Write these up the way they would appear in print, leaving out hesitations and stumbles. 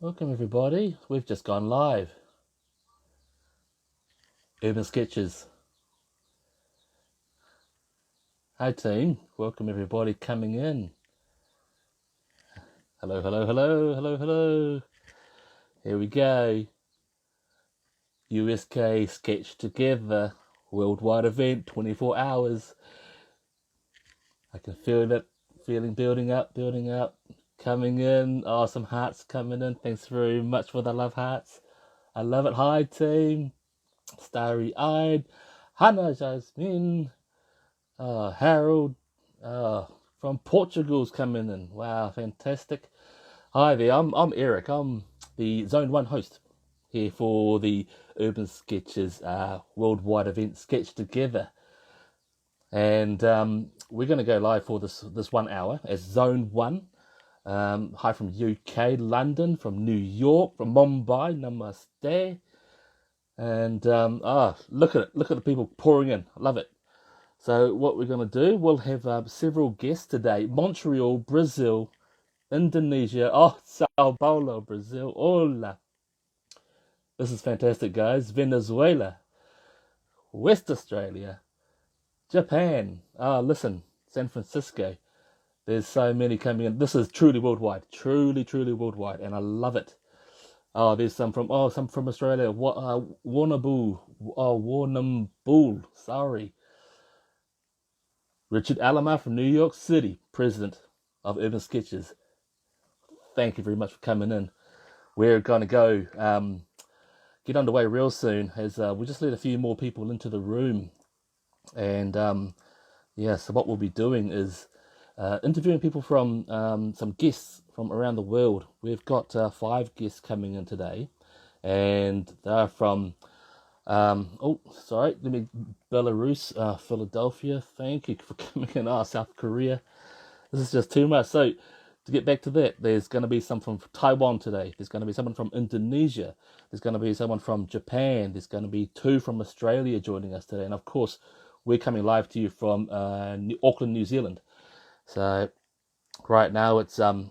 Welcome everybody. We've just gone live. Urban Sketchers. Hi team. Welcome everybody coming in. Hello, hello, hello, hello, hello. Here we go. USK Sketch Together. Worldwide event, 24 hours. I can feel it. Feeling building up, coming in. Oh, some hearts coming in. Thanks very much for the love hearts. I love it. Hi team. Starry-eyed. Hannah Jasmine. Harold. From Portugal's coming in. Wow, fantastic. Hi there. I'm Eric. I'm the Zone 1 host here for the Urban Sketchers worldwide event Sketch Together. And we're going to go live for this 1 hour as Zone 1. Hi from UK, London, from New York, from Mumbai, namaste. And look at it. Look at the people pouring in. I love it. So what we're going to do, we'll have several guests today. Montreal, Brazil, Indonesia, Sao Paulo, Brazil, hola. This is fantastic, guys. Venezuela, West Australia, Japan. Listen, San Francisco. There's so many coming in. This is truly worldwide, truly worldwide, and I love it. There's some from Australia. Warrnambool. Sorry. Richard Alama from New York City, president of Urban Sketchers. Thank you very much for coming in. We're going to go get underway real soon as we just let a few more people into the room. And so what we'll be doing is interviewing people from some guests from around the world. We've got 5 guests coming in today, and they're from Belarus, Philadelphia. Thank you for coming in. South Korea. This is just too much. So to get back to that, there's going to be some from Taiwan today. There's going to be someone from Indonesia. There's going to be someone from Japan. There's going to be 2 from Australia joining us today. And of course, we're coming live to you from Auckland, New Zealand. So right now it's 2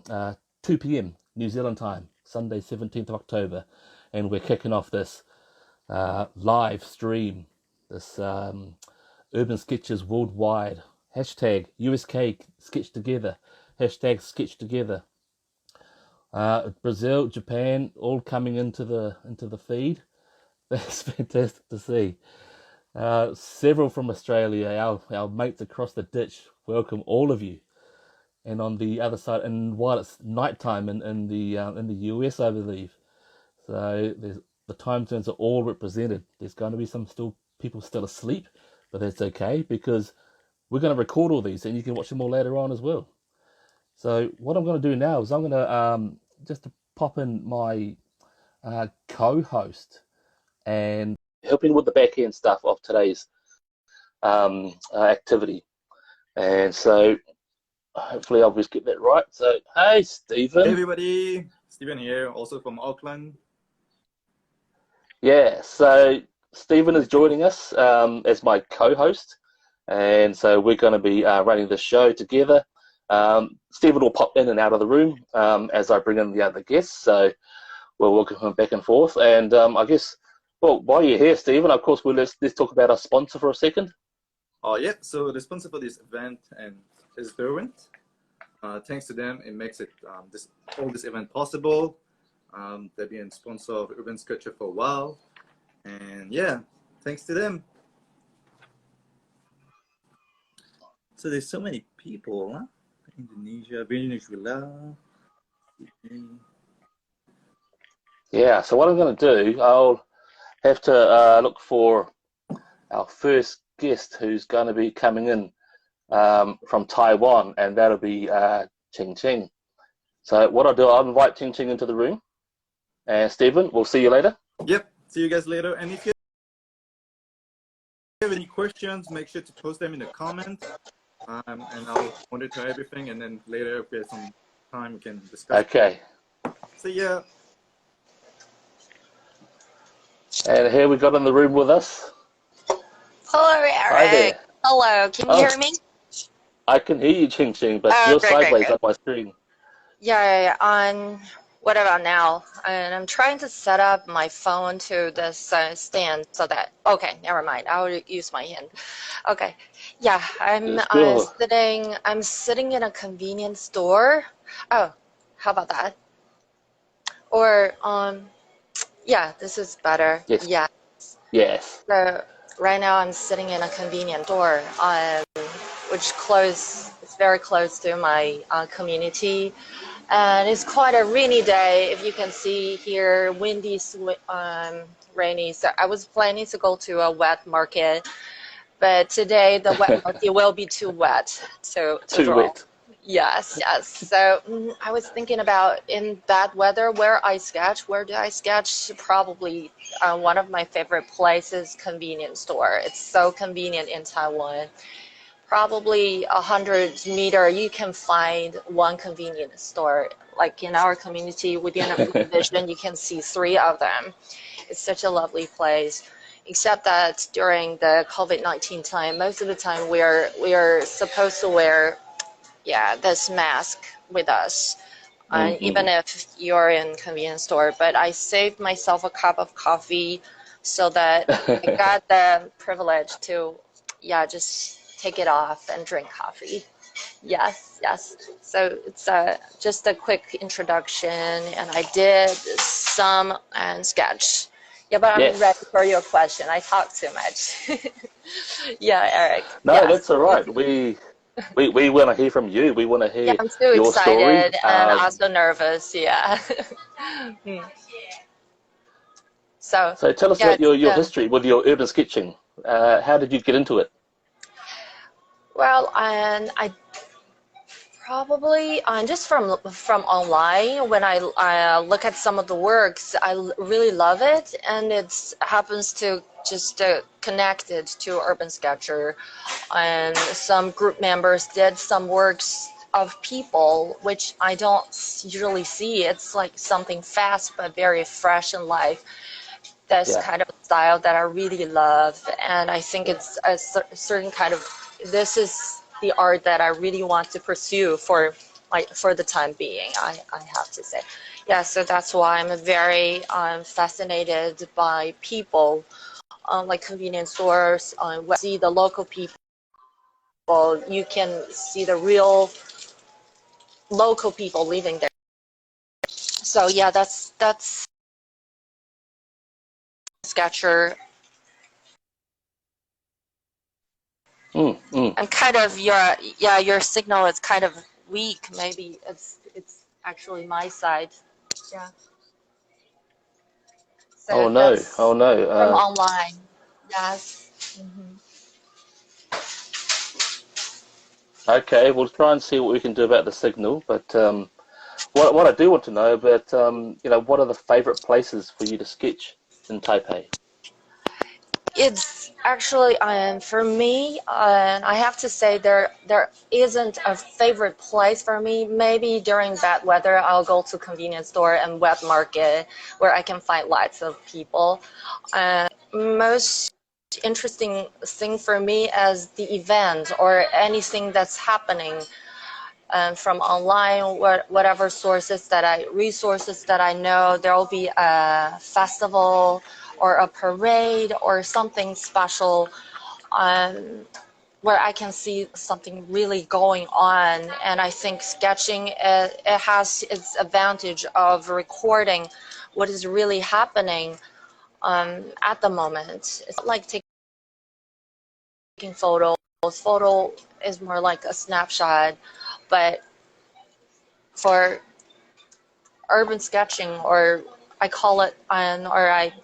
p.m. New Zealand time, Sunday 17th of October. And we're kicking off this live stream, this Urban Sketchers worldwide. Hashtag USK Sketch Together. Hashtag Sketch Together. Brazil, Japan, all coming into the feed. That's fantastic to see. Several from Australia, our mates across the ditch. Welcome all of you. And on the other side, and while it's nighttime in the US, I believe, so the time zones are all represented. There's going to be some people still asleep, but that's okay because we're going to record all these and you can watch them all later on as well. So what I'm going to do now is I'm going to just to pop in my co-host and helping with the back end stuff of today's activity. And so hopefully I'll just get that right. So hey, Steeven. Hey everybody, Steeven here, also from Auckland. Yeah, so Steeven is joining us as my co-host, and so we're going to be running the show together. Steeven will pop in and out of the room as I bring in the other guests, so we'll welcome him back and forth. And I guess, well, while you're here, Steeven, of course, let's talk about our sponsor for a second. Yeah, so the sponsor for this event is Derwent. Thanks to them, it makes it all this event possible. They've been sponsor of Urban Sketcher for a while, and yeah, thanks to them. So there's so many people, huh? Indonesia, Venezuela. Yeah, so what I'm going to do, I'll have to look for our first guest who's going to be coming in from Taiwan, and that'll be Qingqing. So what I'll do, I'll invite Qingqing into the room. And Steeven, we'll see you later. Yep, see you guys later. And if you have any questions, make sure to post them in the comments. And I'll monitor everything. And then later, if we have some time, we can discuss. Okay. See ya. And here we got in the room with us. Hello, Eric. Hi there. Hello, can you hear me? I can hear you, Qingqing, but you're sideways on my screen. Yeah. What about now? And I'm trying to set up my phone to this stand so that, okay, never mind. I'll use my hand. Okay. Yeah, Sure. I'm sitting in a convenience store. Oh, how about that? Or, yeah, this is better. Yes. Yeah. Yes. So right now I'm sitting in a convenience store, which is very close to my community. And it's quite a rainy day. If you can see here, windy, rainy. So I was planning to go to a wet market, but today the wet market will be too wet to Too draw. wet. Yes, yes. So I was thinking about in bad weather where I sketch. Where do I sketch? Probably one of my favorite places, convenience store. It's so convenient in Taiwan. Probably 100 meter, you can find one convenience store. Like in our community, within a division, you can see 3 of them. It's such a lovely place. Except that during the COVID-19 time, most of the time we are supposed to wear this mask with us, Mm-hmm. even if you're in convenience store. But I saved myself a cup of coffee so that I got the privilege to, just take it off and drink coffee. Yes, yes. So it's just a quick introduction, and I did some and sketch. Yeah, but I'm ready Yes. for your question. I talk too much. Yeah, Eric. No, Yes. that's all right. We want to hear from you. We want to Yeah, hear I'm too your story. excited and also nervous. Yeah. Hmm. So, So tell us yeah, about your history with your urban sketching. How did you get into it? well, and I probably just from online when I look at some of the works, really love it, and it happens to just connect it to Urban Sketcher, and some group members did some works of people which I don't usually see. It's like something fast but very fresh in life. This Yeah. kind of style that I really love, and I think it's a certain kind of. This is the art that I really want to pursue for the time being. I have to say, yeah. So that's why I'm very fascinated by people, like convenience stores. See the local people. You can see the real local people living there. So yeah, that's Sketcher. Mm, mm. And kind of your signal is kind of weak. Maybe it's actually my side. Yeah. Oh So no. Oh that's no. from online. Yes. Hmm. Okay, we'll try and see what we can do about the signal. But what I do want to know about, what are the favorite places for you to sketch in Taipei? It's actually for me, I have to say there isn't a favorite place for me. Maybe during bad weather, I'll go to convenience store and wet market where I can find lots of people. Most interesting thing for me is the event or anything that's happening from online, whatever resources that I know. There will be a festival or a parade or something special um, where I can see something really going on. And I think sketching, it has its advantage of recording what is really happening at the moment. It's not like taking photos. Photo is more like a snapshot, but for urban sketching, or I call it, or I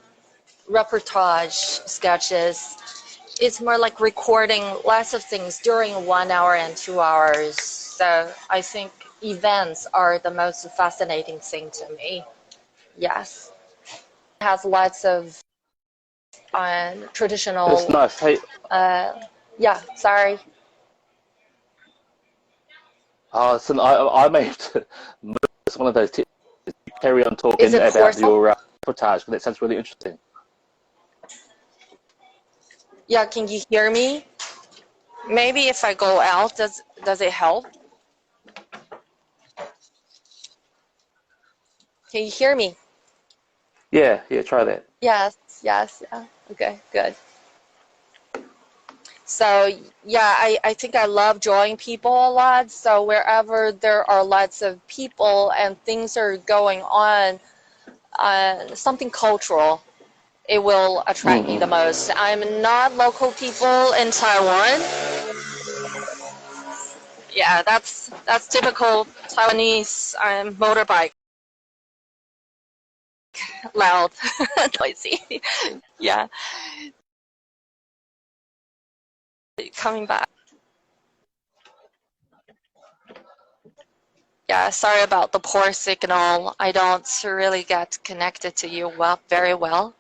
reportage sketches, it's more like recording lots of things during 1 hour and 2 hours. So I think events are the most fascinating thing to me. Yes. It has lots of That's traditional, nice. Hey, yeah, sorry. so I may have to miss one of those tips. Carry on Is talking it about Corso? your reportage, because that sounds really interesting. Yeah, can you hear me? Maybe if I go out, does it help? Can you hear me? Yeah, try that. Yes, yes, yeah. Okay, good. So yeah, I think I love drawing people a lot. So wherever there are lots of people and things are going on, something cultural, it will attract me the most. I'm not local people in Taiwan. Yeah, that's typical Taiwanese motorbike, loud, noisy. Yeah, coming back. Yeah, sorry about the poor signal. I don't really get connected to you very well.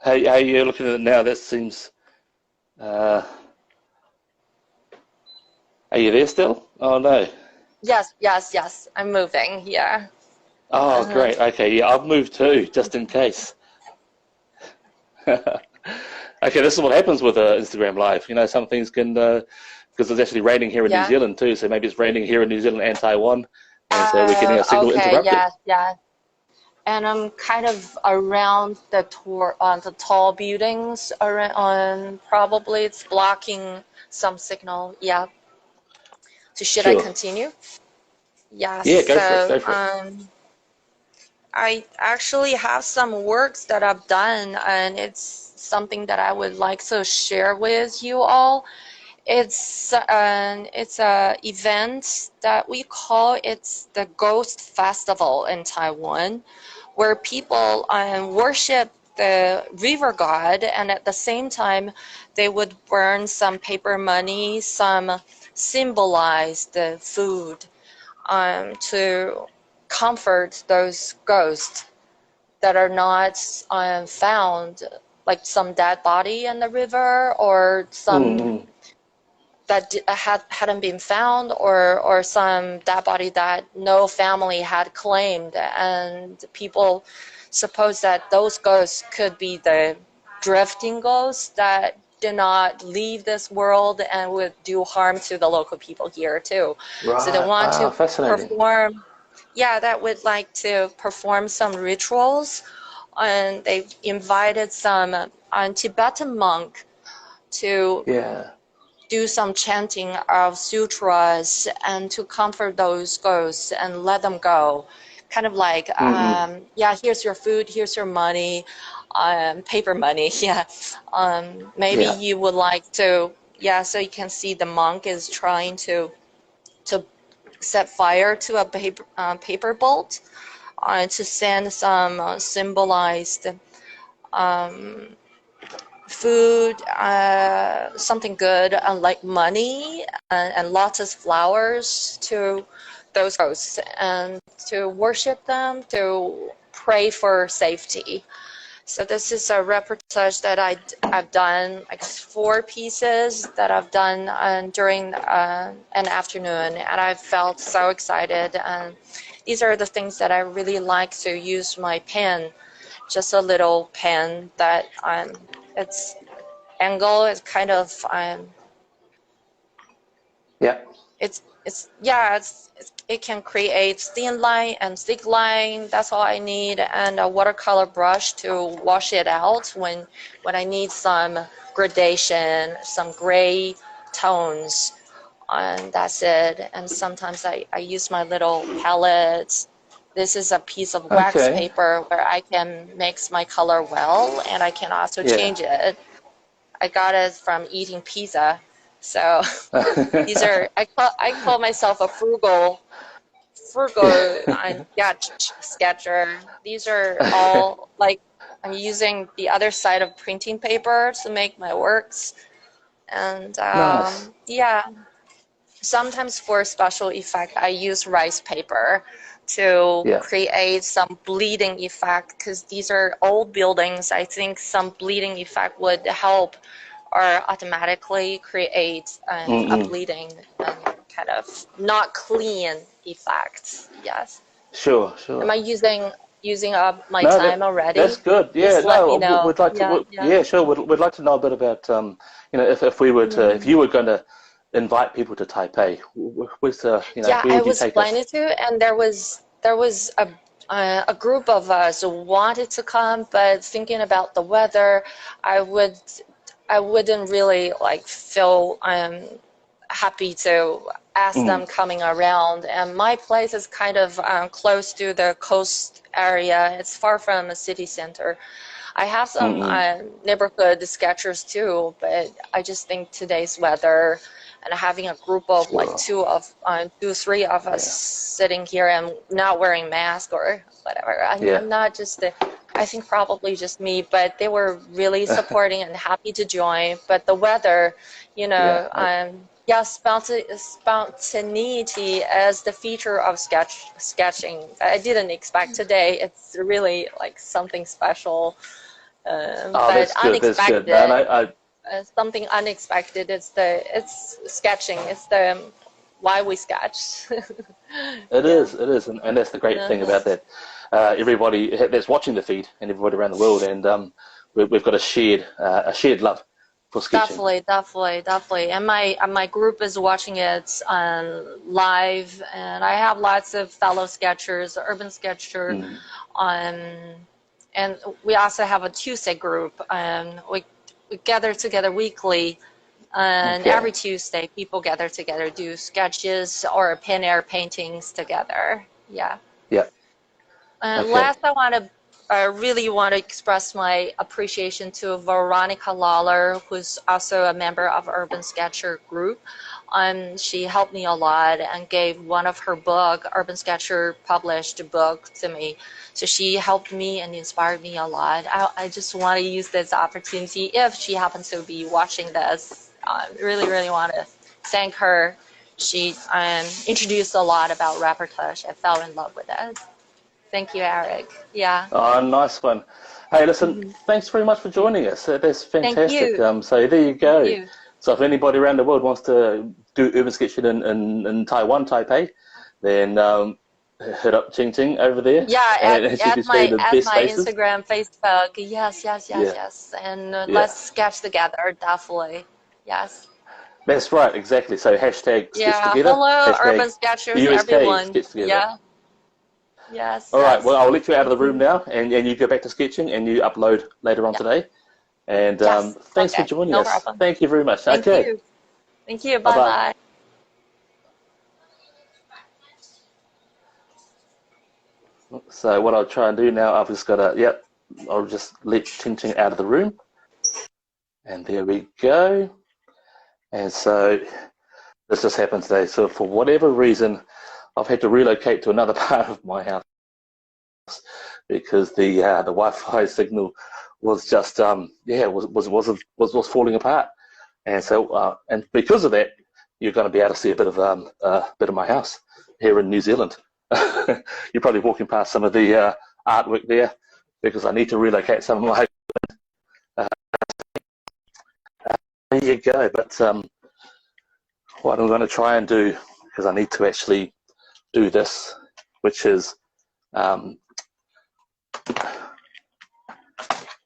How you looking at it now? That seems. Are you there still? Oh no. Yes. I'm moving. Yeah. Oh, great. Okay, yeah, I've moved too, just in case. Okay, this is what happens with Instagram Live. You know, some things can, because it's actually raining here in New Yeah. Zealand too, so maybe it's raining here in New Zealand and Taiwan, and so we're getting our signal Okay. interrupted. Yeah. And I'm kind of around the tall buildings around. Probably it's blocking some signal. Yeah. So should I Sure. continue? Yeah. Yeah, go for it. So Go for it. I actually have some works that I've done, and it's something that I would like to share with you all. It's a event that we call it's the Ghost Festival in Taiwan, where people worship the river god, and at the same time, they would burn some paper money, some symbolize the food, to comfort those ghosts that are not found, like some dead body in the river, or some that hadn't been found, or some dead body that no family had claimed, and people suppose that those ghosts could be the drifting ghosts that did not leave this world and would do harm to the local people here too. So they Right. want Ah, to fascinating. perform, yeah, that would like to perform some rituals, and they've invited some Tibetan monk to Yeah. do some chanting of sutras and to comfort those ghosts and let them go. Kind of like, yeah, here's your food, here's your money, paper money, yeah. Maybe Yeah. you would like to, yeah, so you can see the monk is trying to set fire to a paper bolt, to send some symbolized food, something good, like money, and lots of flowers to those ghosts, and to worship them, to pray for safety. So this is a reportage that I've done, like 4 pieces that I've done during an afternoon, and I felt so excited. And these are the things that I really like to use my pen, just a little pen that its angle is kind of Yeah. it can create thin line and thick line. That's all I need, and a watercolor brush to wash it out when I need some gradation, some gray tones, and that's it. And sometimes I use my little palettes. This is a piece of wax Okay. paper where I can mix my color well, and I can also Yeah. change it. I got it from eating pizza. So these are, I call myself a frugal sketcher. These are all like, I'm using the other side of printing paper to make my works. And Nice. yeah, sometimes for special effect, I use rice paper to Yeah. create some bleeding effect, because these are old buildings. I think some bleeding effect would help, or automatically create a bleeding and kind of not clean effect. Yes. Sure. Am I using up my No, time already? that's good. Yeah, Just let no, me know. we'd like to. Yeah. Yeah, sure. We'd like to know a bit about, you know, if we were to, if you were going to invite people to Taipei? Where's the, Yeah, where I would you was take us? planning to, and there was a group of us who wanted to come, but thinking about the weather, I would I wouldn't really like feel happy to ask them coming around. And my place is kind of close to the coast area. It's far from a city center. I have some neighborhood sketchers too, but I just think today's weather and having a group of like Sure. two, three of us Yeah. sitting here and not wearing masks or whatever. Yeah. I'm not just I think probably just me, but they were really supporting and happy to join. But the weather, Yeah. yeah, spontaneity as the feature of sketching. I didn't expect today. It's really like something special. Oh, But that's good. That's good. No, unexpected, I something unexpected. It's sketching. It's the why we sketch. It Yeah. is, and that's the great thing Uh-huh. about that. Everybody that's watching the feed and everybody around the world, and we've got a shared love for sketching. Definitely. And my group is watching it live, and I have lots of fellow sketchers, urban sketcher, um, and we also have a Tuesday group. We gather together weekly, and Okay. every Tuesday people gather together, do sketches or pen air paintings together. Yeah. Yeah. Okay. Last, I really want to express my appreciation to Veronica Lawler, who's also a member of Urban Sketcher Group. She helped me a lot and gave one of her book, Urban Sketcher published book, to me. So she helped me and inspired me a lot. I just want to use this opportunity, if she happens to be watching this, really want to thank her. She introduced a lot about Reportage. I fell in love with it. Thank you, Eric. Yeah. Oh, nice one. Hey, listen, thanks very much for joining us. That's Thank fantastic. you. So there you Thank go. you. So if anybody around the world wants to do urban sketching in Taiwan, Taipei, then hit up Qingqing over there, Yeah, and as you can see, the at best my faces. Instagram, Facebook. Yeah, Yes. And yeah. let's sketch together, definitely. Yes. That's right, exactly. So hashtag Yeah. SketchTogether, Hello, hashtag urban sketchers, USK everyone. SketchTogether. Yeah. All right, well, Yes. I'll let you out of the Thank room you. now, and you go back to sketching, and you upload later on Yeah. today. And Yes. thanks for Okay. joining No us. problem. Thank you very much. Thank Okay, you. Thank you. Bye bye-bye. bye. So what I'll try and do now, I've just got to, yep, I'll just let Qingqing out of the room. And there we go. And so this just happened today. So for whatever reason, I've had to relocate to another part of my house because the Wi-Fi signal was just was falling apart. And so and because of that, you're going to be able to see a bit of my house here in New Zealand. You're probably walking past some of the artwork there because I need to relocate some of my. There you go. But what I'm going to try and do, because I need to actually do this, which is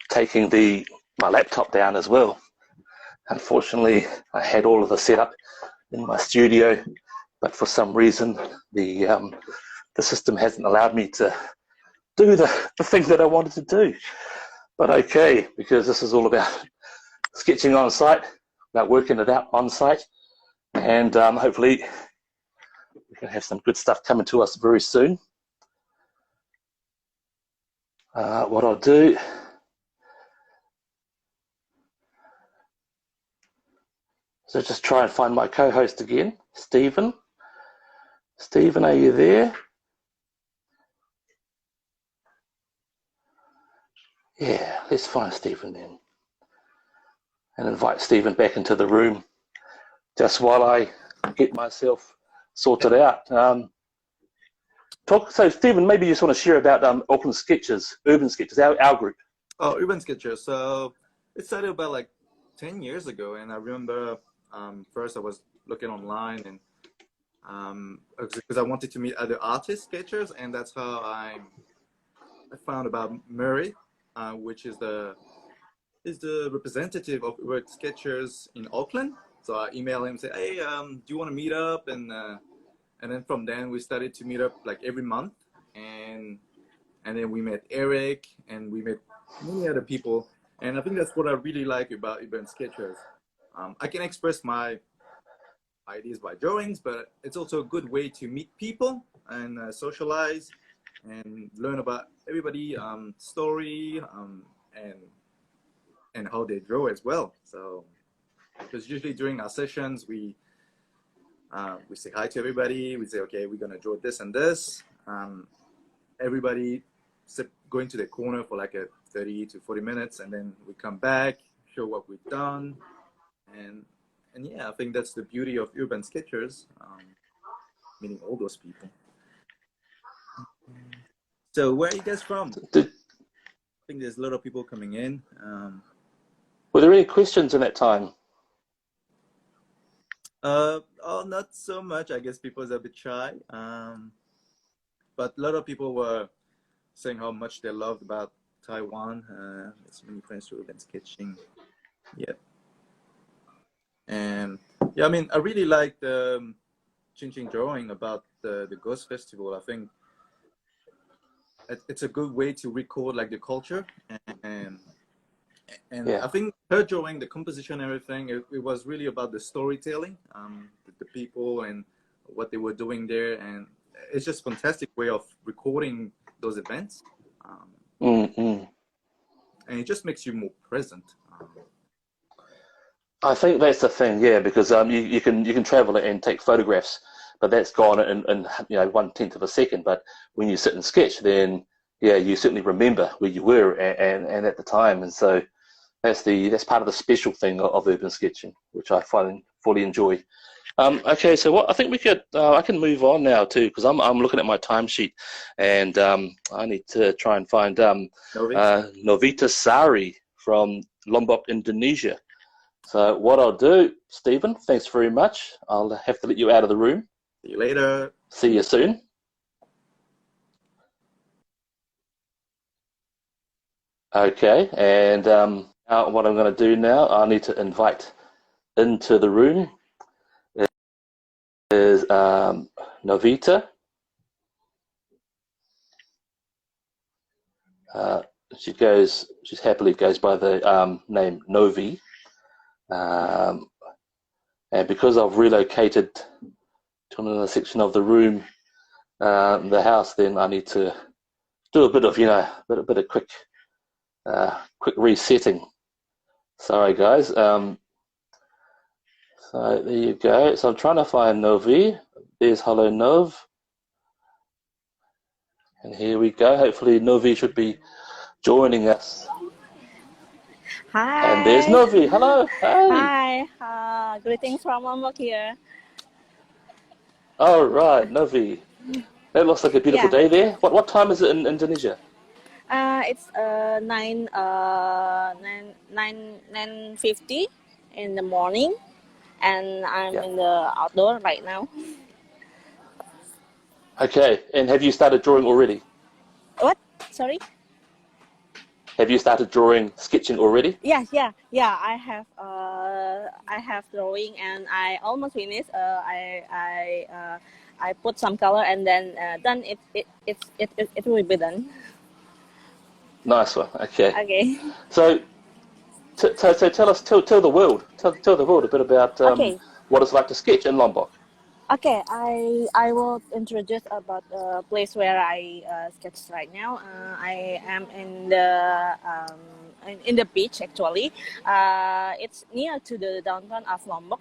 taking my laptop down as well. Unfortunately, I had all of the setup in my studio, but for some reason the system hasn't allowed me to do the thing that I wanted to do. But okay, because this is all about sketching on site, about working it out on site, and hopefully we can have some good stuff coming to us very soon. What I'll do, so just try and find my co-host again, Steeven. Steeven, are you there? Yeah, let's find Steeven then. And invite Steeven back into the room just while I get myself sorted out. So Steeven, maybe you just want to share about Auckland Sketchers, Urban Sketchers, our group. Oh, Urban Sketchers. So it started about like 10 years ago, and I remember first I was looking online and because I wanted to meet other artists, sketchers, and that's how I found about Murray, which is the representative of Urban Sketchers in Auckland. So I emailed him, say, hey, do you want to meet up? And then from then we started to meet up like every month, and then we met Eric, and we met many other people. And I think that's what I really like about Event Sketchers. I can express my ideas by drawings, but it's also a good way to meet people and socialize and learn about everybody story and how they draw as well. So because usually during our sessions we say hi to everybody, we say, okay, we're gonna draw this and this. Everybody go into the corner for like a 30 to 40 minutes, and then we come back, show what we've done, and yeah, I think that's the beauty of urban sketchers, meeting all those people. So where are you guys from? I think there's a lot of people coming in. Were there any questions in that time? Oh, not so much. I guess people are a bit shy. But a lot of people were saying how much they loved about Taiwan. There's many friends who have been sketching. Yeah. And yeah, I mean, I really like the Qingqing drawing about the Ghost Festival. I think it's a good way to record like the culture, and yeah. I think her drawing, the composition, everything, it was really about the storytelling, the people and what they were doing there, and it's just a fantastic way of recording those events. And it just makes you more present. I think that's the thing, yeah, because you can travel and take photographs, but that's gone in 1/10 of a second. But when you sit and sketch, then yeah, you certainly remember where you were and at the time, and so that's part of the special thing of urban sketching, which I fully enjoy. Okay, so what I think we could I can move on now too, because I'm looking at my timesheet, and I need to try and find Novita Sari from Lombok, Indonesia. So what I'll do, Steeven, thanks very much. I'll have to let you out of the room. See you later. See you soon. Okay, and what I'm going to do now, I need to invite into the room is Novita. She happily goes by the name Novi. And because I've relocated to another section of the room, the house, then I need to do a bit of, bit of quick resetting. Sorry, guys. So there you go. So I'm trying to find Novi. There's hello, Nov. And here we go. Hopefully Novi should be joining us. Hi. And there's Novi. Hello. Hey. Hi. Greetings from Lombok here. All right, Novi. That looks like a beautiful day there. What time is it in Indonesia? It's 9:50 in the morning, and I'm in the outdoor right now. Okay. And have you started drawing already? What? Sorry? Have you started sketching already? Yeah. I have drawing, and I almost finished. I put some color, and then it will be done. Nice one. Okay. Okay. So tell the world a bit about what it's like to sketch in Lombok. Okay, I will introduce about the place where I sketch right now. I am in the beach actually. It's near to the downtown of Lombok,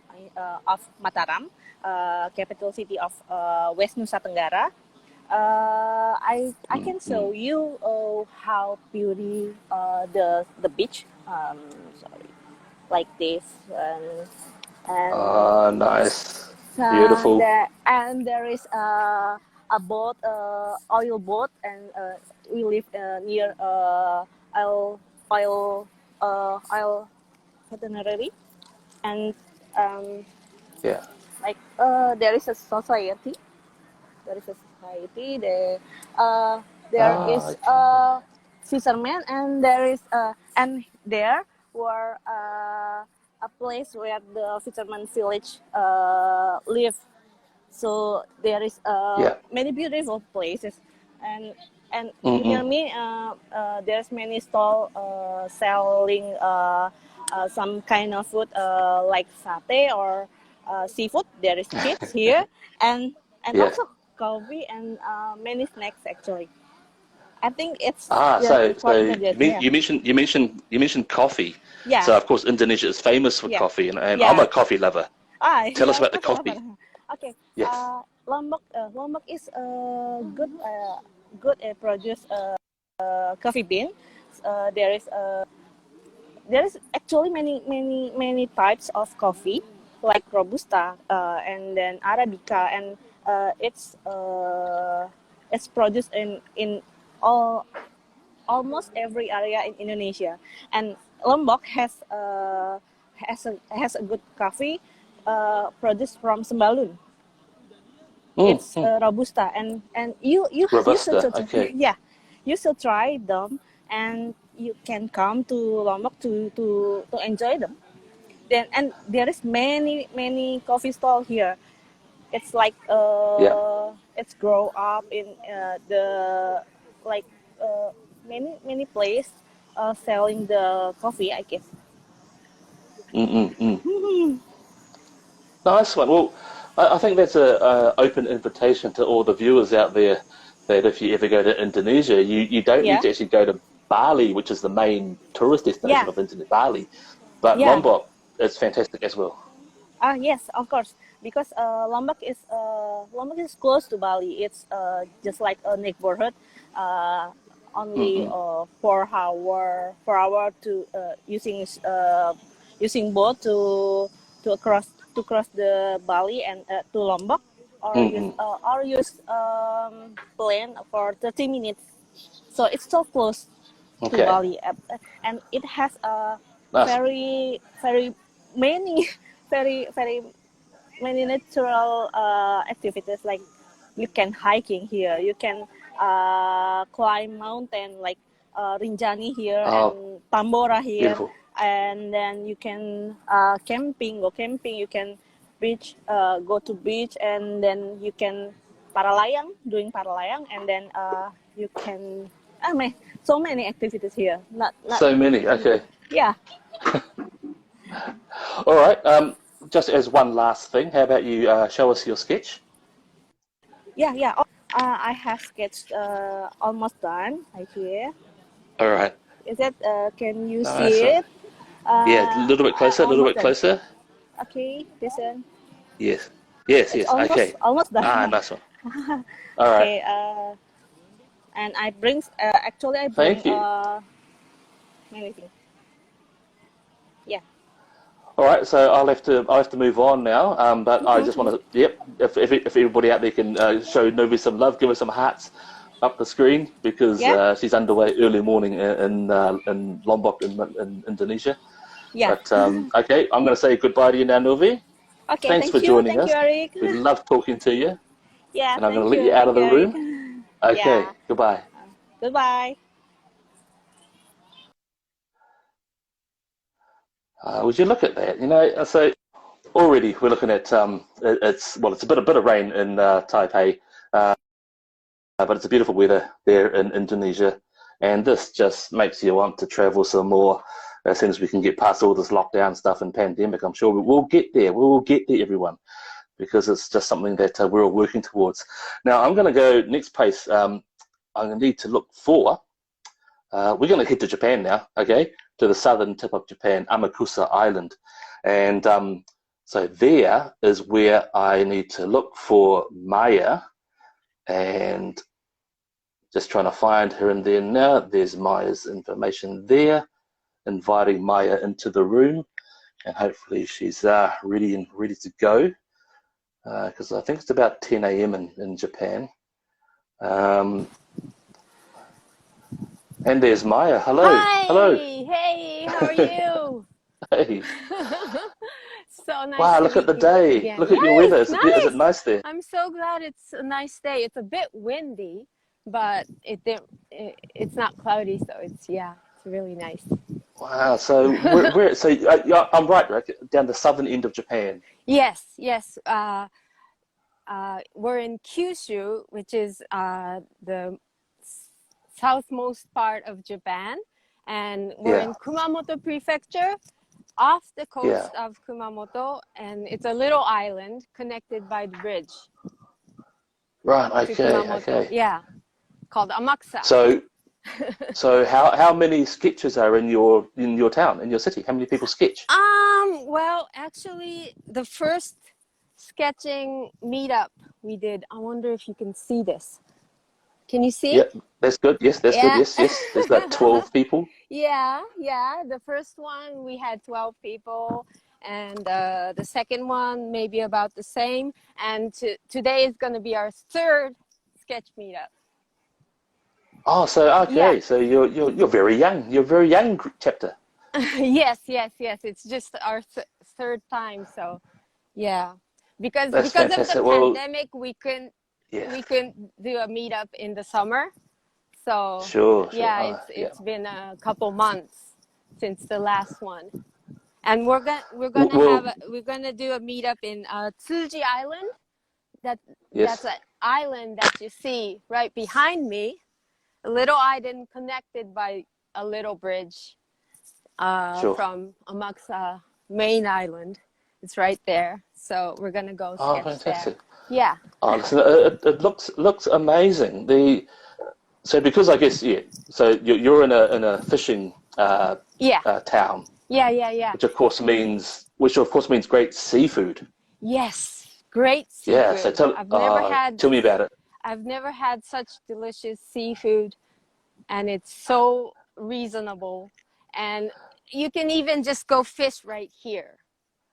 of Mataram, capital city of West Nusa Tenggara. I can show you how beauty the beach. Sorry, like this and nice. Beautiful. There is a boat, oil boat, and we live near oil veterinary, and like there is a society. There is a society. There is fisherman, and there is and there were a place where the fisherman village live. So there is Yeah. many beautiful places, and near Mm-mm. me there's many stall selling some kind of food like satay or seafood. There is fish here, and Yeah. also coffee and many snacks actually. I think it's Ah, just so for so Indonesia. you, Yeah, you mentioned coffee. yeah, So of course Indonesia is famous for yeah, coffee, and I'm yeah. a coffee lover. Tell us Yeah, about the coffee lover. coffee. Okay, Yes. Lombok is good produce coffee bean. There is actually many types of coffee like robusta and then arabica, and uh, it's uh, it's produced in all almost every area in Indonesia. And Lombok has a good coffee produced from Sembalun. Mm, It's mm. robusta, and you should Robusta. Okay. yeah, you should try them, and you can come to Lombok to enjoy them. Then and there is many coffee stall here. It's like Yeah. it's grow up in the like uh, many place selling the coffee, I guess. Mm-mm-mm. Nice one. Well, I think that's a open invitation to all the viewers out there that if you ever go to Indonesia, you don't need Yeah, to actually go to Bali, which is the main tourist destination yeah, of Indonesia, Bali, but yeah. Lombok is fantastic as well. Yes, of course, because Lombok is close to Bali. It's just like a neighborhood, uh, only Mm-mm. 4 hour to using boat to cross the Bali and to Lombok, Mm-mm. or use plane for 30 minutes. So it's so close to Okay. Bali, and it has Nice. very many very many natural activities, like you can hiking here, you can climb mountain like Rinjani here Oh, and Tambora here, beautiful. and then you can go camping, you can go to beach, and then you can doing paralayang, and then you can so many activities here, not So many. Okay. yeah. All right. Just as one last thing, how about you show us your sketch? Yeah. I have sketched almost done right here. All right. Is it? Can you Nice see one. it? Yeah, a little bit closer, a little Almost bit done. closer. Okay, listen. Yes. Yes, It's yes. Okay. almost Ah, done. nice one. All right. Okay. And I bring actually I bring Thank you. many things. Yeah. All right, so I'll have to move on now. But I just want to, yep, if everybody out there can show Novi some love, give her some hearts up the screen because Yeah. she's underway early morning in Lombok in Indonesia. Yeah. But okay, I'm going to say goodbye to you now, Novi. Okay. Thanks for joining Thank you, us. Eric. We love talking to you, Yeah. and I'm going to let you out of Thank the you, Eric. room. Okay, Yeah. goodbye. Goodbye. Would you look at that? So already we're looking at it's a bit of rain in Taipei. But it's a beautiful weather there in Indonesia, and this just makes you want to travel some more as soon as we can get past all this lockdown stuff and pandemic. I'm sure we will get there. We will get there, everyone, because it's just something that we're all working towards. Now, I'm going to go next pace. I'm going to need to look for. We're going to head to Japan now, okay, to the southern tip of Japan, Amakusa Island, and so there is where I need to look for Maya, and just trying to find her in there now. There's Maya's information there, inviting Maya into the room, and hopefully she's ready to go, because I think it's about 10 a.m. in Japan. And there's Maya. Hello. Hello. Hi! Hey, how are you? Hey. So nice Wow, to look at meet the you day. again. Look at your Yes, weather. Is it nice. nice there? I'm so glad it's a nice day. It's a bit windy, but it's not cloudy, so it's really nice. Wow. So yeah, I'm right, down the southern end of Japan. Yes, yes. We're in Kyushu, which is the southmost part of Japan, and we're Yeah. in Kumamoto Prefecture, off the Yeah. coast of Kumamoto, and it's a little island connected by the bridge Right. to Okay. Kumamoto. Okay. Yeah, called Amakusa. So how many sketchers are in your town, in your city? How many people sketch? Well, actually, the first sketching meetup we did, I wonder if you can see this. Can you see? Yeah, that's good. Yes, that's good. Yeah. Yes, yes. There's about 12 people. Yeah, yeah. The first one we had 12 people, and the second one maybe about the same. And today is going to be our third sketch meetup. Oh, so okay. Yeah. So you're very young. You're a very young chapter. Yes, yes, yes. It's just our third time, so yeah. Because That's of fantastic. the Well, pandemic, we couldn't yeah. do a meetup in the summer. So Sure. yeah, Yeah. it's been a couple months since the last one, and we're Well, gonna do a meetup in Tsuji Island. That's yes. an island that you see right behind me, a little island connected by a little bridge Sure. from Amakusa main island. It's right there, so we're gonna go Oh, sketch fantastic. there. Yeah. Oh, listen, it looks amazing. So because I guess so you're in a fishing Yeah. town, Yeah. which of course means great seafood. Yes, great Yeah. So seafood. tell me about it. I've never had such delicious seafood, and it's so reasonable. And you can even just go fish right here.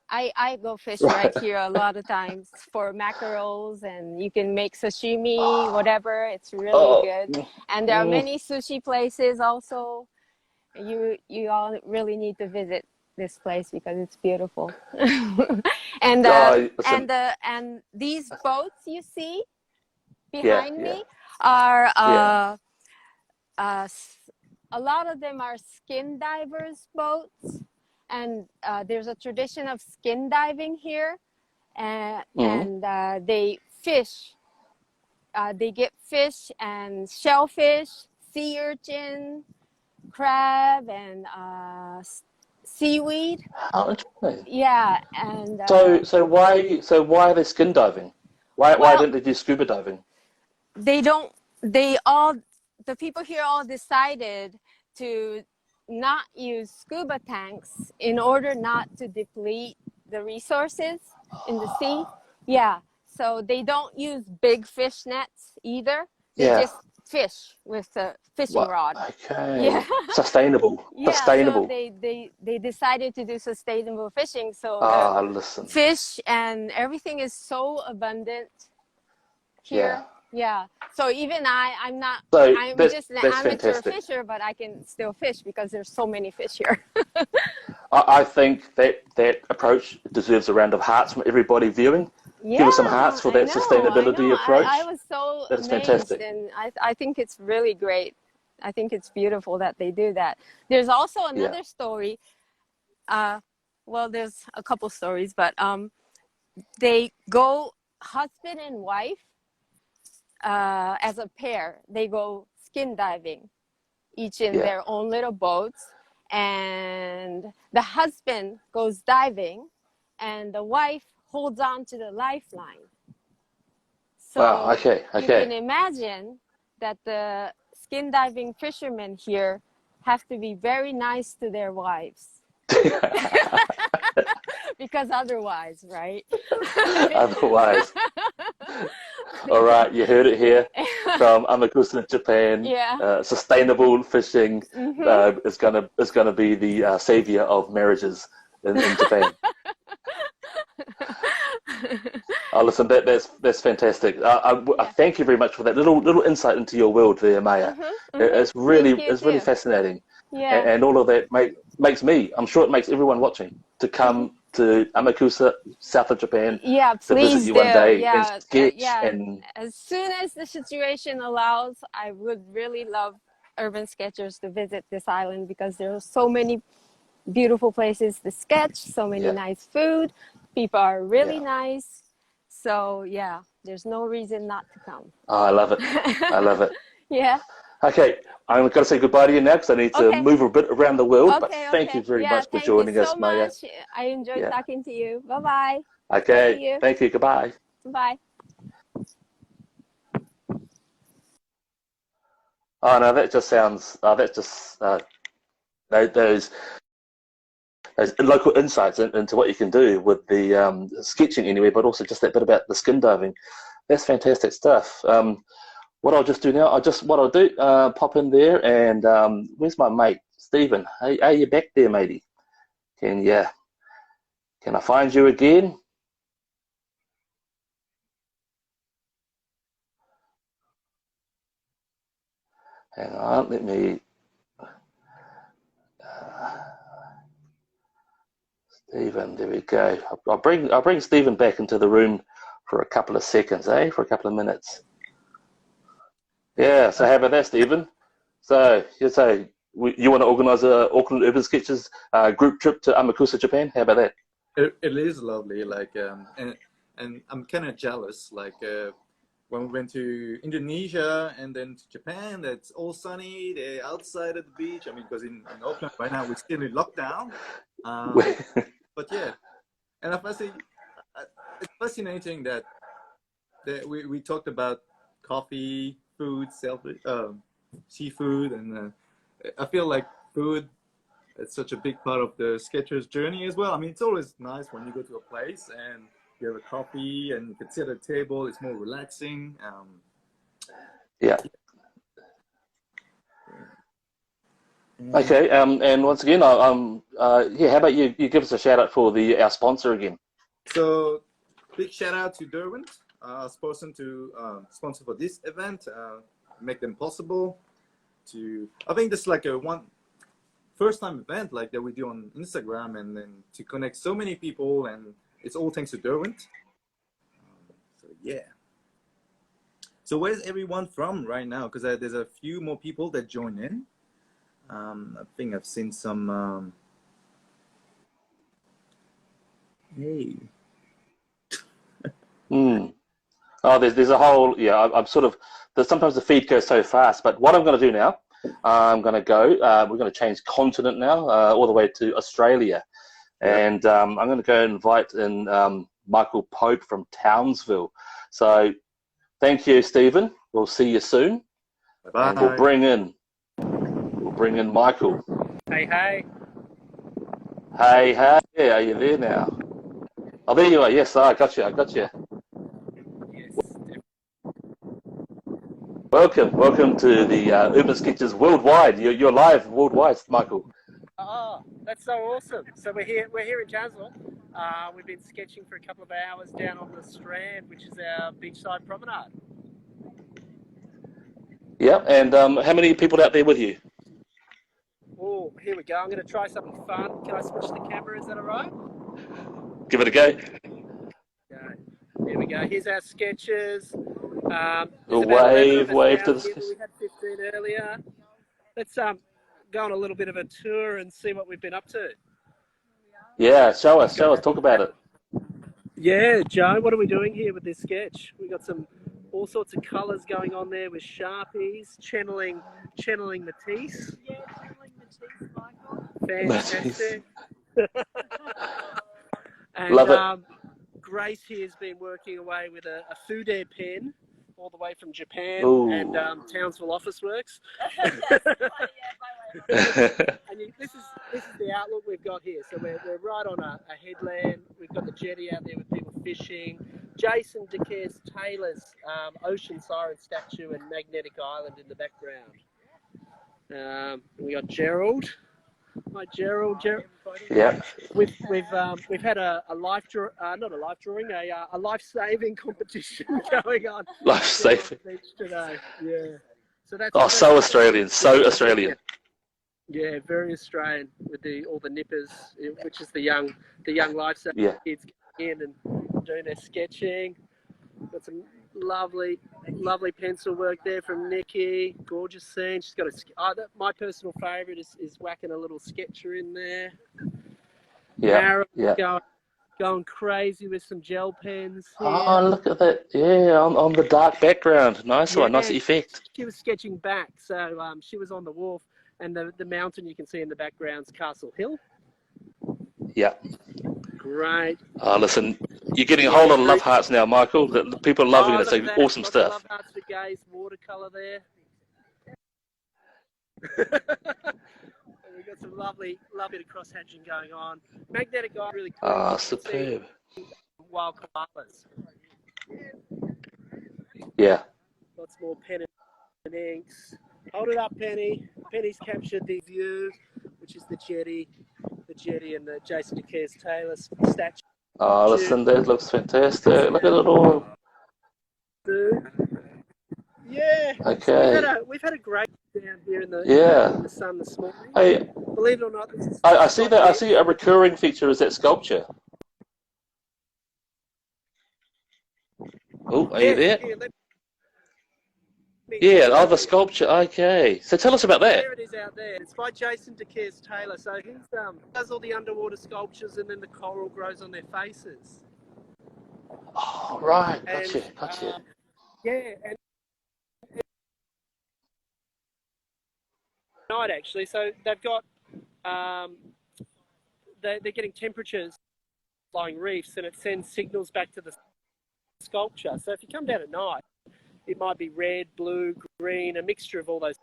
I go fish Right. right here a lot of times for mackerels, and you can make sashimi, whatever. It's really good. And there are many sushi places also. You all really need to visit this place because it's beautiful. and Listen, and these boats you see yeah, behind yeah, me are yeah. a lot of them are skin divers boats, and there's a tradition of skin diving here, and they fish. They get fish and shellfish, sea urchin, crab, and seaweed. How interesting. Yeah, and So why are they skin diving? Why well, didn't they do scuba diving? they don't. They all the people here all decided to not use scuba tanks in order not to deplete the resources in the sea. Yeah, so they don't use big fish nets either. They Yeah. just fish with a fishing What? rod. Okay. Yeah. Sustainable. Yeah, Sustainable. so they decided to do sustainable fishing. So Ah, the listen. fish and everything is so abundant here. Yeah. So even I'm not. So I'm that's just an that's amateur fantastic. fisher, but I can still fish because there's so many fish here. I think that approach deserves a round of hearts from everybody viewing. Give us some hearts for that sustainability approach. I was so That's amazed, fantastic. and I think it's really great. I think it's beautiful that they do that. There's also another story. Well, there's a couple stories, but they go husband and wife as a pair. They go skin diving, each in their own little boats, and the husband goes diving, and the wife holds on to the lifeline. So Wow, okay. you can imagine that the skin diving fishermen here have to be very nice to their wives. Because otherwise, right? Otherwise. All right, you heard it here from Amakusa, Japan. Yeah. Sustainable fishing is gonna be the savior of marriages in Japan. Listen, that's fantastic. I thank you very much for that little insight into your world there, Maya. It's really fascinating. Yeah. And all of that makes me, I'm sure it makes everyone watching, to come to Amakusa, south of Japan, to visit you one day and sketch. And as soon as the situation allows, I would really love urban sketchers to visit this island because there are so many beautiful places to sketch, so many nice food. People are really nice. So yeah, there's no reason not to come. Oh, I love it. I love it. Yeah. Okay, I'm going to say goodbye to you now because I need to move a bit around the world. But thank you very much for joining us, Maya. Thank you so much. I enjoyed talking to you. Bye-bye. Okay, thank you. Goodbye. Bye. Oh no, that just sounds. That's just those local insights into what you can do with the sketching anyway, but also just that bit about the skin diving. That's fantastic stuff. What I'll just do now, pop in there and where's my mate, Steeven? Hey, are you back there, matey? Can I find you again? Hang on, let me. Steeven, there we go. I'll bring Steeven back into the room for a couple of seconds, for a couple of minutes. Yeah. So how about that, Steeven? So you want to organise a Auckland Urban Sketchers group trip to Amakusa, Japan? How about that? It is lovely. Like and I'm kind of jealous. Like when we went to Indonesia and then to Japan, that's all sunny. They're outside at the beach. I mean, because in Auckland right now we're still in lockdown. But yeah, and it's fascinating that we talked about coffee, food, seafood, and I feel like food is such a big part of the sketcher's journey as well. I mean, it's always nice when you go to a place and you have a coffee and you can sit at a table. It's more relaxing. Yeah. Okay. And once again, how about you give us a shout out for our sponsor again? So, big shout out to Derwent, person to sponsor for this event, make them possible. I think this is like a first time event like that we do on Instagram, and then to connect so many people, and it's all thanks to Derwent. So yeah. So where's everyone from right now? Because there's a few more people that join in. I think I've seen some. Hey. Oh, there's a whole. Yeah, I'm sort of. Sometimes the feed goes so fast, but what I'm going to do now, I'm going to go. We're going to change continent now, all the way to Australia, and I'm going to go invite in Michael Pope from Townsville. So, thank you, Steeven. We'll see you soon. Bye. And we'll bring in Michael. Hey. Hey. Are you there now? Oh, there you are. Yes, I got you. Yes. Welcome to the Urban Sketchers worldwide. You're live worldwide, Michael. Oh, that's so awesome. So we're here in Townsville. We've been sketching for a couple of hours down on the Strand, which is our beachside promenade. Yeah, and how many people out there with you? Oh, here we go. I'm going to try something fun. Can I switch the camera? Is that all right? Give it a go. Here we go. Here's our sketches. Wave to the sketch. We had 15 earlier. Let's go on a little bit of a tour and see what we've been up to. Yeah, show us. Talk about it. Yeah, Joe, what are we doing here with this sketch? We got all sorts of colours going on there with Sharpies, channeling Matisse. Yeah, channeling Matisse, Michael. Fantastic. And love it. Grace here has been working away with a Fude pen all the way from Japan. Ooh. And Townsville Office Works. And this is the outlook we've got here. So we're right on a headland. We've got the jetty out there with people fishing. Jason DeCares Taylor's Ocean Siren statue and Magnetic Island in the background. We got Gerald. Hi, Gerald. Yeah. We've had a life-saving competition going on. Life-saving. Today. Yeah. So that's. Oh, so Australian. So Australian. Yeah, very Australian with all the nippers, which is the young lifesaving kids in and doing their sketching. Got some lovely Lovely pencil work there from Nikki. Gorgeous scene. She's got my personal favourite is whacking a little sketcher in there. Mara going crazy with some gel pens here. Oh, look at that. Yeah, on the dark background. Nice one. Nice effect. She was sketching back, so she was on the wharf, and the mountain you can see in the background's Castle Hill. Yeah. Great. Oh, listen, you're getting a whole lot of love hearts now, Michael. The people are loving it. It's awesome Lots stuff. of love hearts for Gay's watercolour there. We've got some lovely bit of cross-hatching going on. Magnetic eye really cool. Ah, superb. Wild colours. Yeah. Lots more pen and inks. Hold it up, Penny. Penny's captured the view, which is the jetty and the Jason DeCares Taylor statue. Oh, listen, that looks fantastic. Look at it all. Yeah. Okay. So we've had a great down here in the sun this morning. Hey, believe it or not, I see that. I see a recurring feature is that sculpture. Oh, are you there? Yeah, the sculpture. Okay. So tell us about that. There it is out there. It's by Jason DeCares Taylor. So he does all the underwater sculptures, and then the coral grows on their faces. Oh, right. Gotcha. And night actually. So they've got they're getting temperatures flying reefs, and it sends signals back to the sculpture. So if you come down at night, it might be red, blue, green, a mixture of all those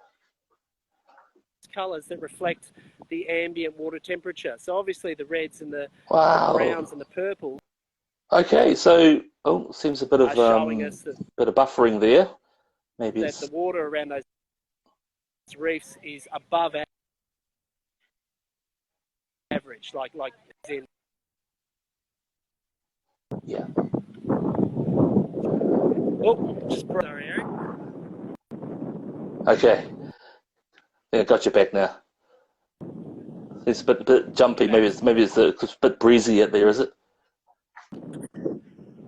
colours that reflect the ambient water temperature. So obviously the reds and the browns and the purples. Okay, so seems a bit of showing us bit of buffering there. Maybe that the water around those reefs is above average, like in. Yeah. Oh, just sorry, Eric. Okay. Yeah, got you back now. It's a bit jumpy. Maybe it's a bit breezy out there, is it?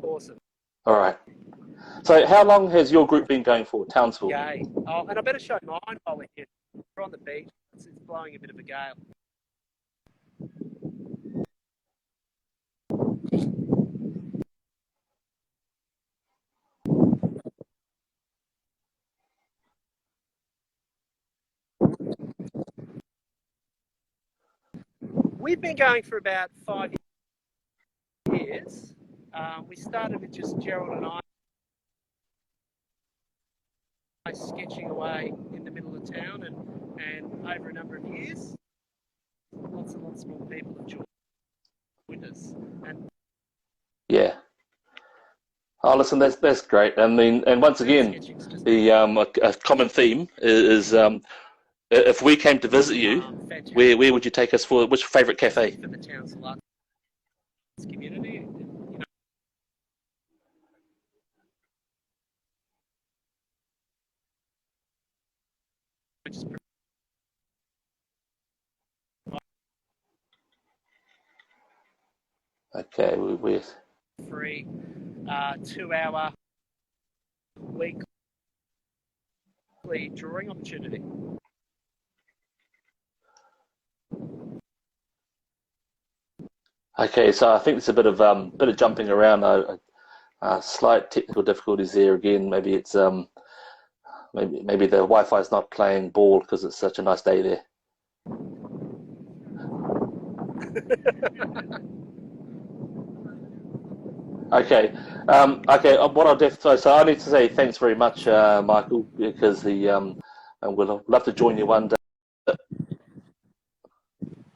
Awesome. All right. So, how long has your group been going for, Townsville? Yay. Oh, and I better show mine while we're here. We're on the beach. It's blowing a bit of a gale. We've been going for about 5 years. We started with just Gerald and I sketching away in the middle of town, and over a number of years, lots and lots more people have joined us. Yeah. Oh, listen, that's great. I mean, and once again, the a common theme is if we came to visit you, where would you take us for? Which favourite cafe? For the Townsville arts community. Okay, we're free 2-hour weekly drawing opportunity. Okay, so I think there's a bit of jumping around. Slight technical difficulties there again. Maybe it's maybe the Wi-Fi is not playing ball because it's such a nice day there. Okay. What I'll do, so I need to say thanks very much, Michael, because and we'll love to join you one day.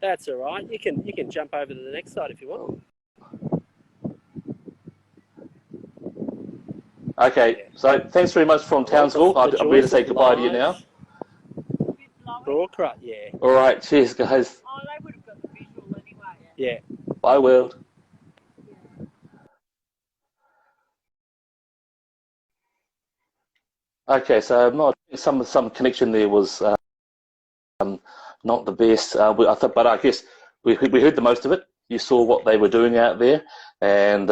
That's all right. You can jump over to the next side if you want. Okay. So thanks very much from Townsville. I'm ready to say goodbye to you now. Broadcrut, yeah. All right. Cheers, guys. Oh, they would have got the visual anyway. Yeah. Bye, world. Okay, so some connection there was not the best. But I guess we heard the most of it. You saw what they were doing out there, and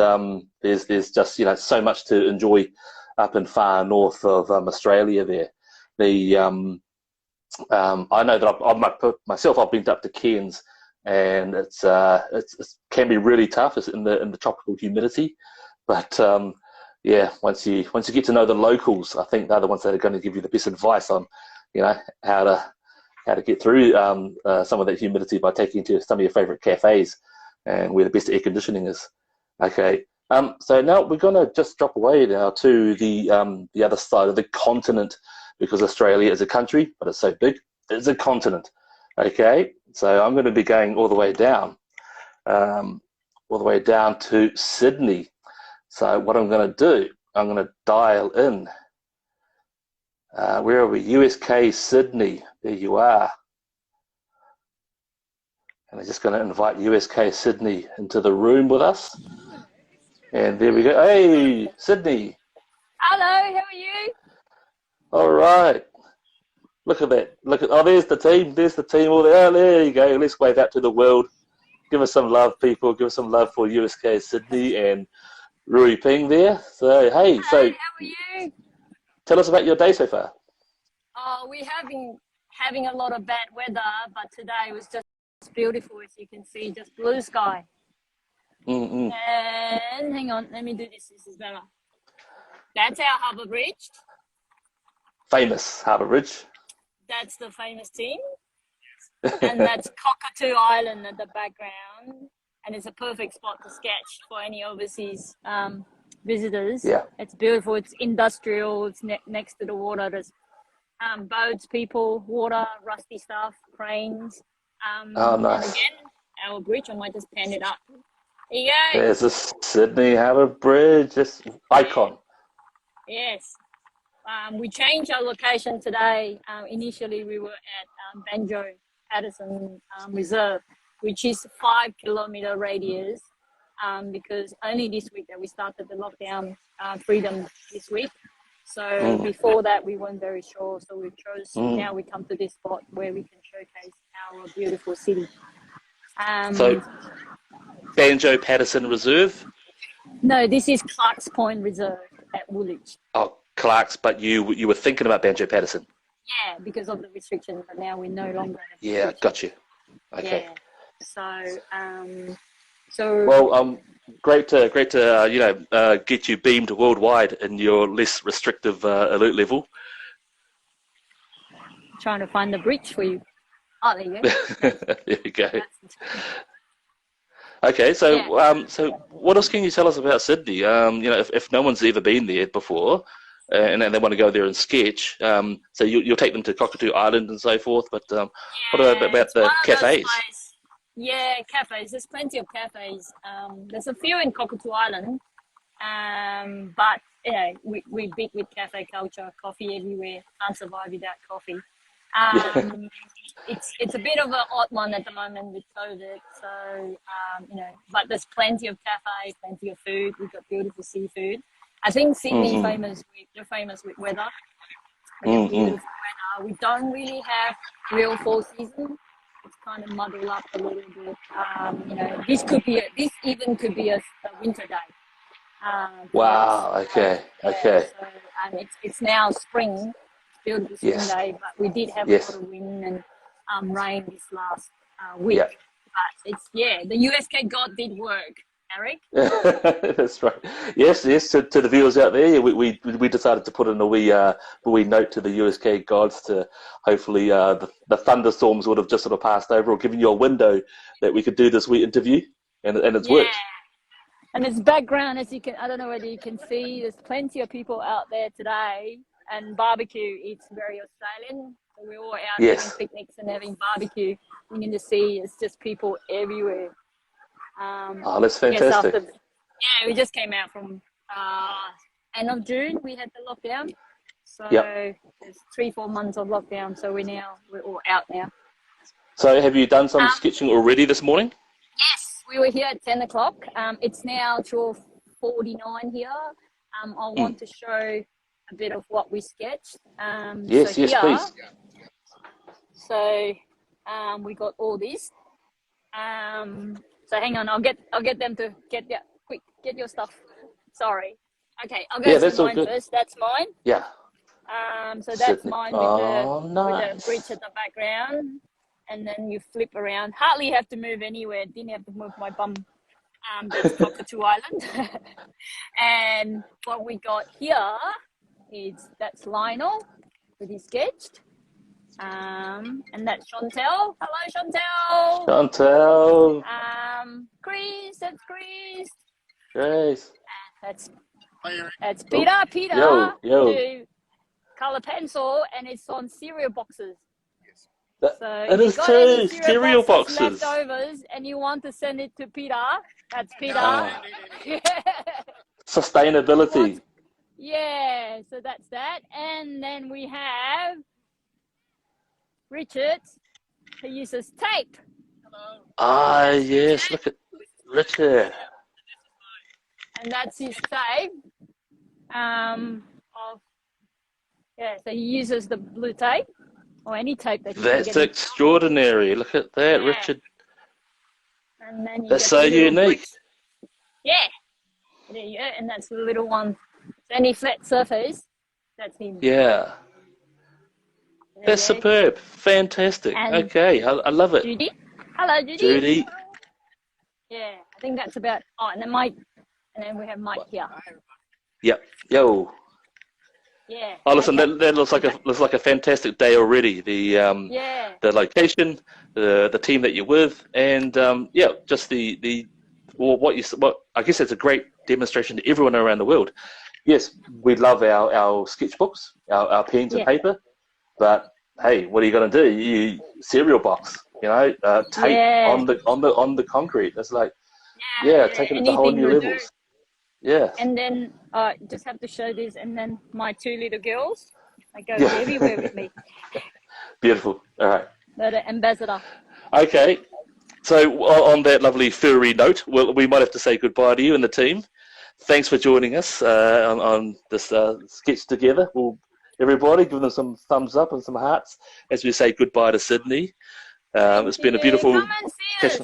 there's just so much to enjoy up in far north of Australia there. The I know that I've been up to Cairns, and it can be really tough. It's in the tropical humidity, but yeah, once you get to know the locals, I think they're the ones that are going to give you the best advice on, how to get through some of that humidity by taking you to some of your favorite cafes and where the best air conditioning is. Okay. So now we're going to just drop away now to the other side of the continent, because Australia is a country, but it's so big, it's a continent. Okay, so I'm going to be going all the way down to Sydney. So what I'm going to do, I'm going to dial in. Where are we? USK Sydney. There you are. And I'm just going to invite USK Sydney into the room with us. And there we go. Hey, Sydney. Hello, how are you? All right. Look at that. There's the team. There's the team all there. There you go. Let's wave out to the world. Give us some love, people. Give us some love for USK Sydney and RooiPing there. So, hey. Hello, how are you? Tell us about your day so far. Oh, we have been having a lot of bad weather, but today was just beautiful, as you can see, just blue sky. Mm-mm. And hang on, let me do this. This is better. That's our harbour bridge. Famous harbour bridge. That's the famous team. And that's Cockatoo Island at the background. And it's a perfect spot to sketch for any overseas visitors. Yeah. It's beautiful. It's industrial. It's next to the water. There's boats, people, water, rusty stuff, cranes. Oh, nice. And again, our bridge. I might just pan it up. There you go. There's a Sydney Harbour Bridge. This icon. Yes. We changed our location today. Initially, we were at Banjo Patterson Reserve, which is 5 kilometer radius, because only this week that we started the lockdown freedom this week. So before that, we weren't very sure. So we chose, now we come to this spot where we can showcase our beautiful city. So, Banjo Patterson Reserve? No, this is Clark's Point Reserve at Woolwich. Oh, Clark's, but you were thinking about Banjo Patterson? Yeah, because of the restrictions, but now we no longer have Yeah, got you. Okay. Yeah. So well, great to get you beamed worldwide in your less restrictive alert level. Trying to find the bridge for you. Oh, there you go. There you go. Okay, so so what else can you tell us about Sydney? If no one's ever been there before, and they want to go there and sketch, so you'll take them to Cockatoo Island and so forth. But what about the cafes? Yeah, cafes. There's plenty of cafes. There's a few in Cockatoo Island, but yeah, we big with cafe culture. Coffee everywhere. Can't survive without coffee. It's a bit of an odd one at the moment with COVID. So but there's plenty of cafe, plenty of food. We've got beautiful seafood. I think Sydney they're famous with weather. We have beautiful weather. We don't really have real fall season. It's kind of muddled up a little bit. This could be a winter day. Wow. Okay. Okay. So it's now spring. It's beautiful spring day, but we did have a lot of wind and rain this last week. Yeah. But the USK God did work. Eric? That's right. Yes. To the viewers out there, we decided to put in a wee note to the USK gods to hopefully the thunderstorms would have just sort of passed over, or given you a window that we could do this wee interview, and it's worked. And its background, as you can, I don't know whether you can see, there's plenty of people out there today, and barbecue. It's very Australian. So we're all out having picnics and having barbecue. You can just see it's just people everywhere. That's fantastic. We just came out from end of June. We had the lockdown, so there's 3-4 months of lockdown. So we're all out now. So have you done some sketching already this morning? Yes, we were here at 10 o'clock. It's now 12:49 here. I want to show a bit of what we sketched. Yes, please. So we got all this. So hang on, I'll get them to get your stuff. Sorry. Okay, I'll go Yeah, through that's all mine good. first. That's mine. Yeah. So that's Sydney. mine Oh, with the bridge nice. at the background, and then you flip around. Hardly have to move anywhere. Didn't have to move my bum. That's Cockatoo Island. And what we got here is that's Lionel with his sketched. And that's Chantel. Hello, Chantel. Chantel. Chris, that's Chris. Grace. That's Peter. Peter Yo, yo. with color pencil, and it's on cereal boxes. So It if you is got any too. cereal Cereal boxes boxes. leftovers and you want to send it to Peter, that's Peter. Ah, sustainability. Yeah, so that's that. And then we have Richard, who uses tape. Ah, yes. Look at Richard. And that's his tape. So he uses the blue tape or any tape that he can That's get. extraordinary. Look at that, Yeah. Richard. And then you That's get so the little unique. bricks. Yeah. There you go. And that's the little one. Any flat surface, that's him. Yeah. That's superb. Fantastic. And okay, I love it. Judy. Hello, Judy. Judy. Yeah, I think that's about. Oh, and then Mike. And then we have Mike here. Yep. Yo. Yeah. Oh, listen, okay. that looks like a fantastic day already. The location, the team that you're with, and just what I guess it's a great demonstration to everyone around the world. Yes, we love our sketchbooks, our pens and paper, but hey, what are you going to do? You cereal box, tape on the concrete. It's like taking it to whole new levels. Yeah. And then just have to show this, and then my two little girls, they go everywhere with me. Beautiful. All right. They're the ambassador. Okay. So on that lovely furry note, we might have to say goodbye to you and the team. Thanks for joining us on this sketch together. We'll everybody give them some thumbs up and some hearts as we say goodbye to Sydney. It's been a beautiful. Come and see us.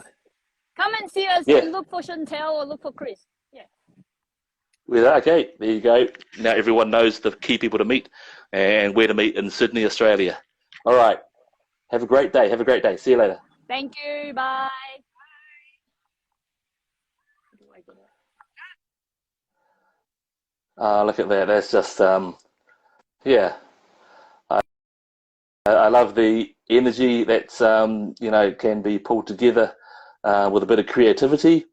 Come and see us and look for Chantel or look for Chris. Okay, there you go. Now everyone knows the key people to meet and where to meet in Sydney, Australia. All right. Have a great day. Have a great day. See you later. Thank you. Bye. Look at that. That's just, I love the energy that's, can be pulled together with a bit of creativity.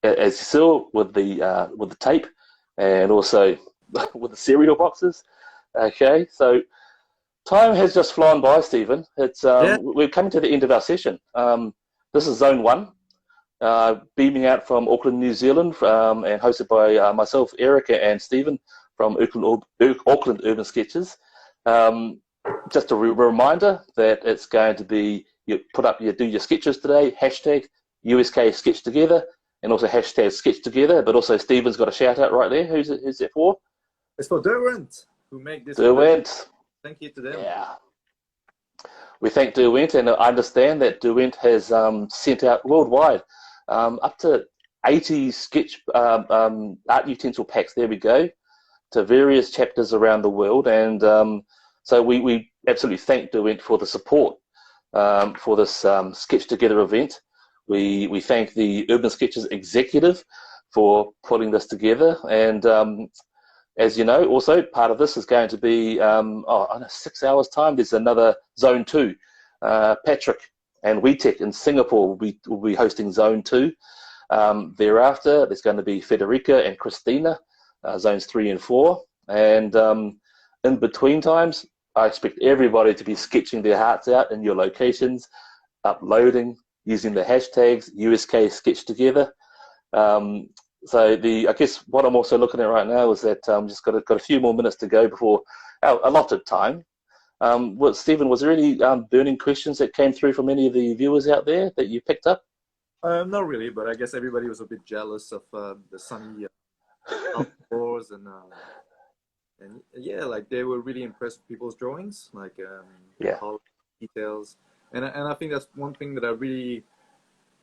As you saw with the tape and also with the cereal boxes. Okay, so time has just flown by, Steeven. It's we're coming to the end of our session. This is Zone 1, beaming out from Auckland, New Zealand, and hosted by myself, Erica, and Steeven from Auckland Urban Sketchers. Just a reminder that it's going to be, you do your sketches today, hashtag USK Sketch Together, and also hashtag Sketch Together, but also Steven's got a shout out right there. Who's it for? It's for Derwent, who make this. Derwent. Thank you to them. Yeah. We thank Derwent, and I understand that Derwent has sent out worldwide up to 80 sketch art utensil packs, there we go, to various chapters around the world. And so we absolutely thank Derwent for the support for this Sketch Together event. We thank the Urban Sketchers executive for putting this together, and as you know, also part of this is going to be in 6 hours' time. There's another Zone 2. Patrick and WeTech in Singapore will be hosting Zone 2. Thereafter, there's going to be Federica and Christina, Zones 3 and 4, and in between times, I expect everybody to be sketching their hearts out in your locations, uploading, using the hashtags USK Sketch Together. So I guess what I'm also looking at right now is that just got a few more minutes to go before our allotted time. Steeven, was there any burning questions that came through from any of the viewers out there that you picked up? Not really, but I guess everybody was a bit jealous of the sunny outdoors and like they were really impressed with people's drawings, like color details. And I think that's one thing that I really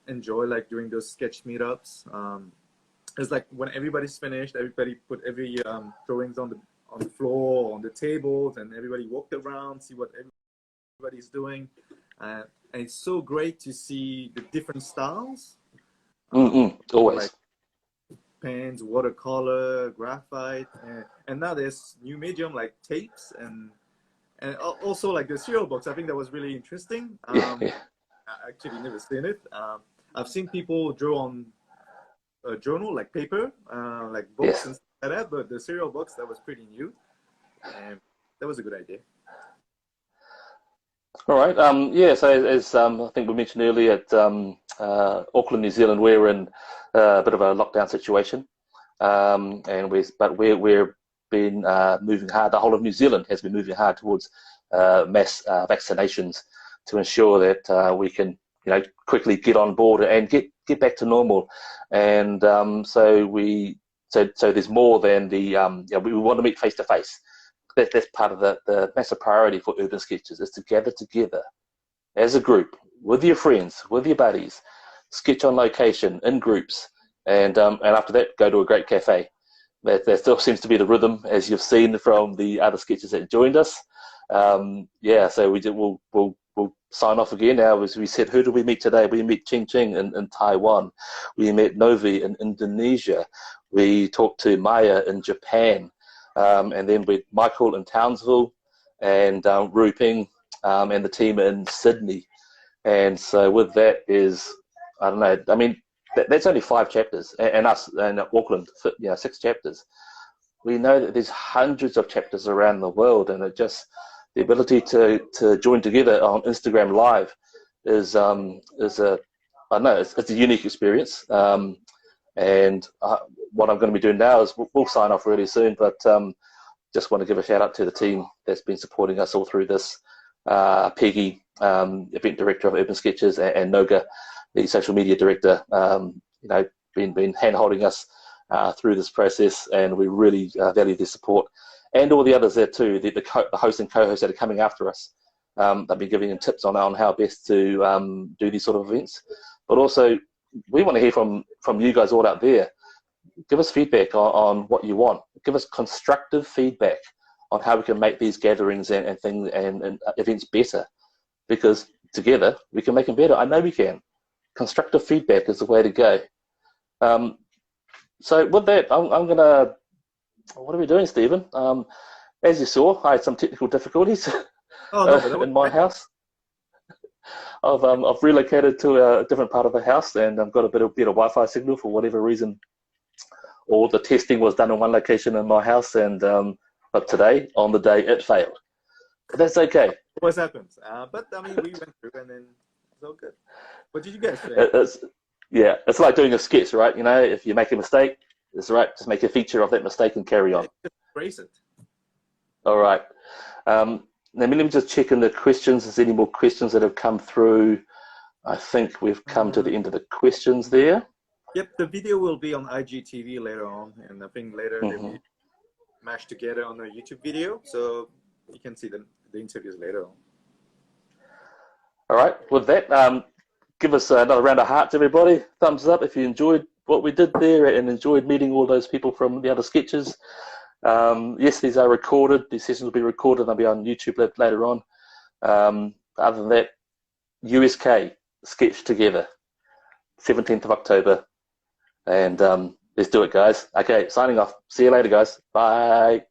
enjoy, like during those sketch meetups. it's like when everybody's finished, everybody put every drawings on the floor, on the tables, and everybody walked around, see what everybody's doing. And it's so great to see the different styles. Always. Like pens, watercolor, graphite, and now there's new medium like tapes and also like the cereal box. I think that was really interesting. I actually never seen it. I've seen people draw on a journal, like paper, like books and stuff like that, but the cereal box, that was pretty new. And that was a good idea. All right. So as I think we mentioned earlier, at Auckland, New Zealand, we're in a bit of a lockdown situation, and we're been moving hard. The whole of New Zealand has been moving hard towards mass vaccinations to ensure that we can, quickly get on board and get back to normal. And so there's more than the we want to meet face to face. That's part of the massive priority for Urban Sketchers, is to gather together as a group with your friends, with your buddies, sketch on location in groups, and after that go to a great cafe. That still seems to be the rhythm, as you've seen from the other sketchers that joined us. So we'll sign off again now. As we said, who did we meet today? We met Qingqing in Taiwan. We met Novi in Indonesia. We talked to Maya in Japan. And then with Michael in Townsville, and RooiPing and the team in Sydney. And so with that is, I don't know, I mean, that's only 5 chapters, and us and Auckland, 6 chapters. We know that there's hundreds of chapters around the world, and it just, the ability to join together on Instagram Live is a unique experience. And what I'm going to be doing now is we'll sign off really soon, but just want to give a shout out to the team that's been supporting us all through this. Peggy, event director of Urban Sketchers, and Noga, the social media director, been hand holding us through this process, and we really value their support, and all the others there too, the hosts and co-hosts that are coming after us. They've been giving them tips on how best to do these sort of events, but also we want to hear from you guys all out there. Give us feedback on what you want. Give us constructive feedback on how we can make these gatherings and things and events better, because together we can make them better. I know we can. Constructive feedback is the way to go. So with that, I'm gonna. What are we doing, Steeven? As you saw, I had some technical difficulties in my house. I've relocated to a different part of the house, and I've got a bit of better Wi-Fi signal for whatever reason. All the testing was done in one location in my house, and but today, on the day, it failed. But that's okay. It always happens. But I mean, we went through, and then it's all good. What did you guys say? It's like doing a sketch, right? If you make a mistake, it's all right. Just make a feature of that mistake and carry on. Just embrace it. All right. Let me just check in the questions. Is there any more questions that have come through? I think we've come to the end of the questions there. Yep, the video will be on IGTV later on, and I think later they will mashed together on a YouTube video, so you can see the interviews later on. All right, with that, give us another round of hearts, everybody. Thumbs up if you enjoyed what we did there and enjoyed meeting all those people from the other sketches. Yes, these are recorded. These sessions will be recorded. They'll be on YouTube later on. Other than that, USK, SketchTogether, 17th of October. And let's do it, guys. Okay, signing off. See you later, guys. Bye.